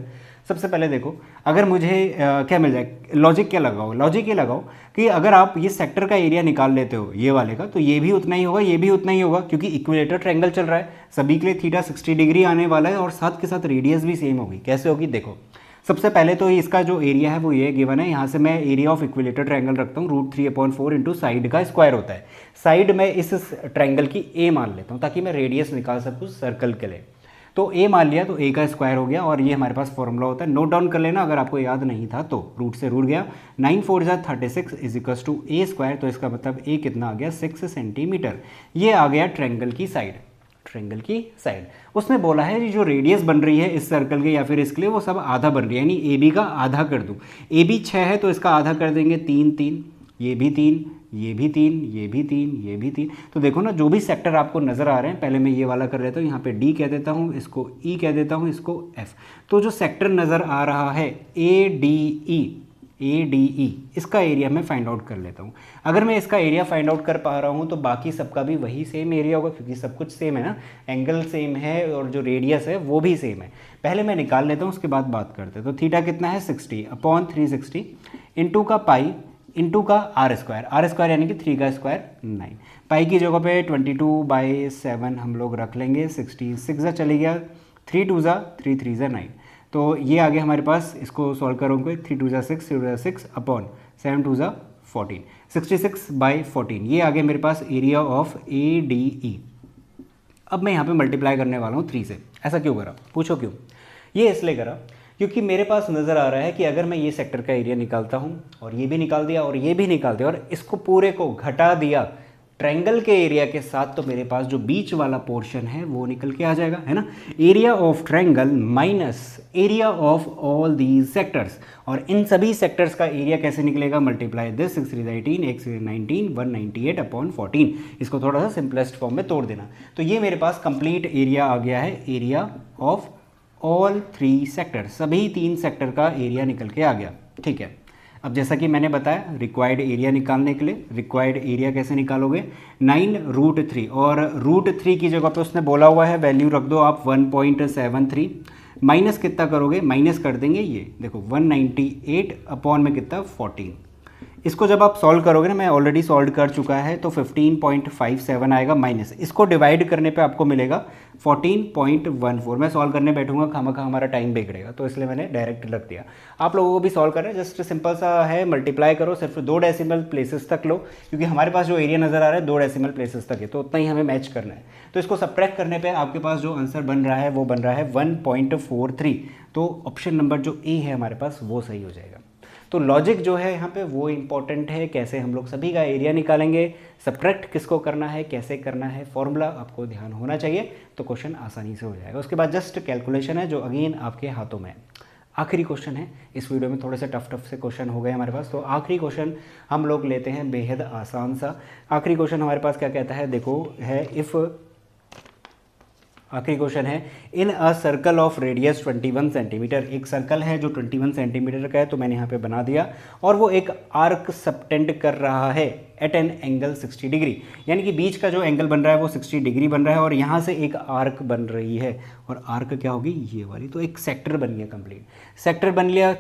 सबसे पहले देखो, अगर मुझे क्या मिल जाए, लॉजिक क्या लगाओ, लॉजिक ये लगाओ कि अगर आप ये सेक्टर का एरिया निकाल लेते हो ये वाले का, तो ये भी उतना ही होगा, ये भी उतना ही होगा, क्योंकि इक्विलेटर ट्रायंगल चल रहा है, सभी के लिए थीटा 60 डिग्री आने वाला है और साथ के साथ रेडियस भी सेम होगी। कैसे होगी देखो, सबसे पहले तो इसका जो एरिया है वो ये गिवन है। यहाँ से मैं एरिया ऑफ इक्विलेटर ट्रायंगल रखता हूँ, √3/4 इंटू साइड का स्क्वायर होता है। साइड में इस ट्रायंगल की ए मान लेता हूँ ताकि मैं रेडियस निकाल सकूँ सर्कल के लिए। तो ए मान लिया, तो ए का स्क्वायर हो गया और ये हमारे पास फॉर्मूला होता है, नोट डाउन कर लेना अगर आपको याद नहीं था तो। रूट से रूट गया, 9×4 = 36 is equals to a square. तो इसका मतलब ए कितना आ गया, 6 सेंटीमीटर। ये आ गया ट्रायंगल की साइड, ट्रायंगल की साइड। उसने बोला है जो रेडियस बन रही है इस सर्कल के या फिर इसके लिए, वो सब आधा बन रही है, यानी ए बी का आधा कर दूँ। ए बी 6 है तो इसका आधा कर देंगे 3 3, ये भी 3, ये भी 3, ये भी 3, ये भी 3। तो देखो ना, जो भी सेक्टर आपको नज़र आ रहे हैं, पहले मैं ये वाला कर लेता हूँ, यहाँ पे डी कह देता हूँ, इसको ई कह देता हूँ, इसको एफ। तो जो सेक्टर नज़र आ रहा है ए डी ई, इसका एरिया मैं फाइंड आउट कर लेता हूँ। अगर मैं इसका एरिया फाइंड आउट कर पा रहा हूँ तो बाकी सबका भी वही सेम एरिया होगा, क्योंकि सब कुछ सेम है ना, एंगल सेम है और जो रेडियस है वो भी सेम है। पहले मैं निकाल लेता हूँ, उसके बाद बात करते हैं। तो थीटा कितना है 60/360 इंटू का पाई इंटू का आर स्क्वायर यानी कि 3 का स्क्वायर 9। पाई की जगह पे 22/7 हम लोग रख लेंगे। 66 जा चली गया, 3 2 जा 3 3 जा 9। तो ये आगे हमारे पास, इसको सॉल्व करोगे 3 2 जा 6, 3 2 जा 6 अपॉन 7 2 जा 14, 66/14। ये आगे मेरे पास area of A D E. अब मैं यहाँ पे मल्टीप्लाई करने वाला हूँ 3 से। ऐसा क्यों करा, पूछो क्यों? ये इसलिए करा क्योंकि मेरे पास नज़र आ रहा है कि अगर मैं ये सेक्टर का एरिया निकालता हूँ और ये भी निकाल दिया और ये भी निकाल दिया और इसको पूरे को घटा दिया ट्रायंगल के एरिया के साथ, तो मेरे पास जो बीच वाला पोर्शन है वो निकल के आ जाएगा, है ना। Area of triangle minus area of all these sectors. और इन सभी सेक्टर्स का एरिया कैसे निकलेगा? Multiply this, 6 3 18, 8 6 19, 198/14। इसको थोड़ा सा सिंपलेस्ट फॉर्म में तोड़ देना। तो ये मेरे पास कंप्लीट एरिया आ गया है, एरिया ऑफ ऑल 3 सेक्टर, सभी 3 सेक्टर का एरिया निकल के आ गया। ठीक है, अब जैसा कि मैंने बताया, रिक्वायर्ड एरिया निकालने के लिए, रिक्वायर्ड एरिया कैसे निकालोगे? 9√3, और √3 की जगह पे उसने बोला हुआ है वैल्यू रख दो आप 1.73। माइनस कितना करोगे? माइनस कर देंगे, ये देखो 198 अपॉन में कितना 14। इसको जब आप सॉल्व करोगे ना, मैं ऑलरेडी सॉल्व कर चुका है, तो 15.57 आएगा माइनस। इसको डिवाइड करने पे आपको मिलेगा 14.14। मैं सॉल्व करने बैठूंगा खामखा हमारा टाइम बिगड़ेगा, तो इसलिए मैंने डायरेक्ट रख दिया। आप लोगों को भी सॉल्व करना है, जस्ट सिंपल सा है, मल्टीप्लाई करो, सिर्फ 2 डेसिमल प्लेसेस तक लो, क्योंकि हमारे पास जो एरिया नज़र आ रहा है 2 डेसिमल प्लेसेस तक है, तो उतना ही हमें मैच करना है। तो इसको सब्ट्रैक्ट करने पर आपके पास जो आंसर बन रहा है वो बन रहा है 1.43। तो ऑप्शन नंबर जो ए है हमारे पास वो सही हो जाएगा। तो लॉजिक जो है यहाँ पे वो इम्पॉर्टेंट है, कैसे हम लोग सभी का एरिया निकालेंगे, सब्ट्रैक्ट किसको करना है, कैसे करना है, फॉर्मूला आपको ध्यान होना चाहिए, तो क्वेश्चन आसानी से हो जाएगा। उसके बाद जस्ट कैलकुलेशन है जो अगेन आपके हाथों में है। आखिरी क्वेश्चन है, इस वीडियो में थोड़े से टफ से क्वेश्चन हो गए हमारे पास, तो आखिरी क्वेश्चन हम लोग लेते हैं बेहद आसान सा। आखिरी क्वेश्चन हमारे पास क्या कहता है, देखो है, इफ़ आखिरी क्वेश्चन है, in a circle of radius 21 centimetre, एक सर्कल है जो 21 सेंटीमीटर का है, तो मैंने यहाँ पे बना दिया, और वो एक आर्क सबटेंड कर रहा है एट एन एंगल 60 डिग्री, यानी कि बीच का जो एंगल बन रहा है वो 60 डिग्री बन रहा है, और यहाँ से एक आर्क बन रही है, और आर्क क्या होगी, ये वाली। तो एक सेक्टर बन गया कंप्लीट, सेक्टर बन लिया,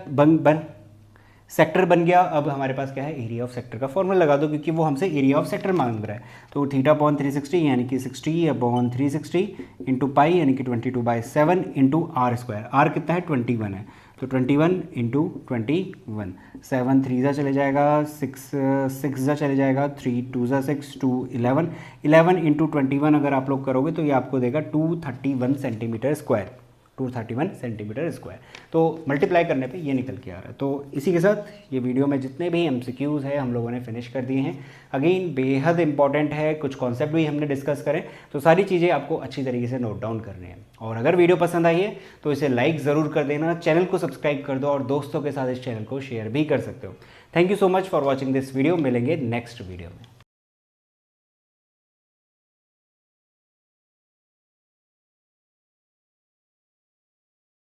सेक्टर बन गया। अब हमारे पास क्या है, एरिया ऑफ सेक्टर का फॉर्मूला लगा दो, क्योंकि वो हमसे एरिया ऑफ सेक्टर मांग रहा है। तो θ/360 यानी कि 60/360 इंटू पाई यानी कि 22/7 इंटू आर स्क्वायर। आर कितना है, 21 है, तो 21 इंटू 21, 7 3 जा चले जाएगा, 6 जा चले जाएगा, 3 2 जा 6, 2 11, 11 इंटू 21 अगर आप लोग करोगे तो ये आपको देगा 231 सेंटीमीटर स्क्वायर, 231 सेंटीमीटर स्क्वायर। तो मल्टीप्लाई करने पे ये निकल के आ रहा है। तो इसी के साथ ये वीडियो में जितने भी MCQs है हम लोगों ने फिनिश कर दिए हैं। अगेन बेहद इंपॉर्टेंट है, कुछ कॉन्सेप्ट भी हमने डिस्कस करें, तो सारी चीज़ें आपको अच्छी तरीके से नोट डाउन करनी है। और अगर वीडियो पसंद आई है तो इसे लाइक ज़रूर कर देना, चैनल को सब्सक्राइब कर दो, और दोस्तों के साथ इस चैनल को शेयर भी कर सकते हो। Thank you so much for watching this video. मिलेंगे नेक्स्ट वीडियो में।